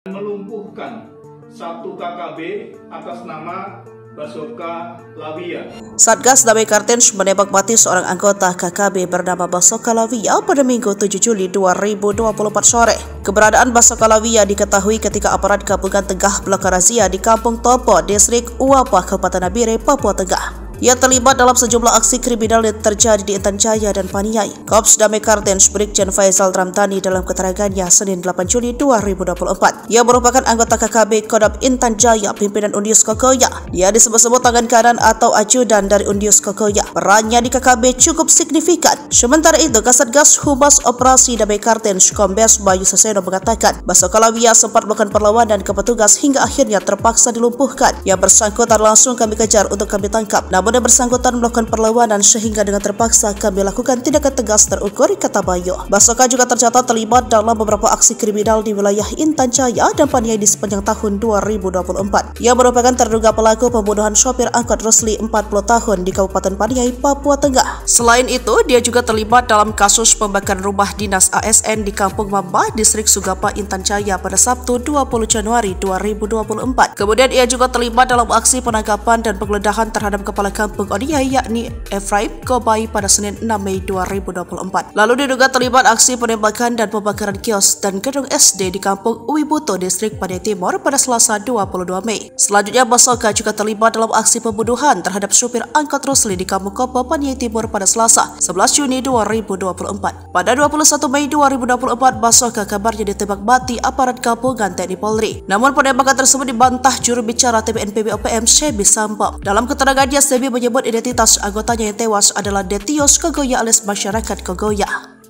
melumpuhkan satu KKB atas nama Basoka Lawia. Satgas Damai Kartens menembak mati seorang anggota KKB bernama Basoka Lawia pada Minggu 7 Juli 2024 sore. Keberadaan Basoka Lawia diketahui ketika aparat gabungan tengah melakukan razia di Kampung Topo, Distrik Uapa, Kabupaten Nabire, Papua Tengah. Ia terlibat dalam sejumlah aksi kriminal yang terjadi di Intan Jaya dan Paniai. Korps Damai Kartens Brigjen Faisal Ramdhani dalam keterangannya Senin 8 Juli 2024. Ia merupakan anggota KKB Kodam Intan Jaya, pimpinan Undius Kokoya. Ia disebut-sebut tangan kanan atau ajudan dari Undius Kokoya. Perannya di KKB cukup signifikan. Sementara itu, Kasatgas Humas Operasi Damai Kartens Kombes Bayu Saseno mengatakan Basoka Lawia sempat melakukan perlawanan ke petugas hingga akhirnya terpaksa dilumpuhkan. Yang bersangkutan langsung kami kejar untuk kami tangkap. Namun yang bersangkutan melakukan perlawanan sehingga dengan terpaksa kami lakukan tindakan tegas terukur, kata Bayu. Basoka juga tercatat terlibat dalam beberapa aksi kriminal di wilayah Intan Jaya dan Paniai di sepanjang tahun 2024. Ia merupakan terduga pelaku pembunuhan sopir angkot Rusli 40 tahun di Kabupaten Paniai, Papua Tengah. Selain itu, dia juga terlibat dalam kasus pembakaran rumah dinas ASN di Kampung Mamba, Distrik Sugapa, Intan Jaya pada Sabtu 20 Januari 2024. Kemudian ia juga terlibat dalam aksi penangkapan dan penggeledahan terhadap kepala Kampung Oniai yakni Efraim Kobai pada Senin 6 Mei 2024. Lalu diduga terlibat aksi penembakan dan pembakaran kios dan gedung SD di Kampung Uwibuto, Distrik Paniai Timur pada Selasa 22 Mei. Selanjutnya, Basoka juga terlibat dalam aksi pembunuhan terhadap supir angkot Rusli di Kampung Kopo, Paniai Timur pada Selasa 11 Juni 2024. Pada 21 Mei 2024, Basoka kabarnya ditembak mati aparat gabungan TNI Polri. Namun penembakan tersebut dibantah juru bicara TPNPB OPM Sebi Sampo. Dalam keterangannya, Sebi menyebut identitas anggotanya yang tewas adalah Detios Kogoya alias masyarakat Kogoya.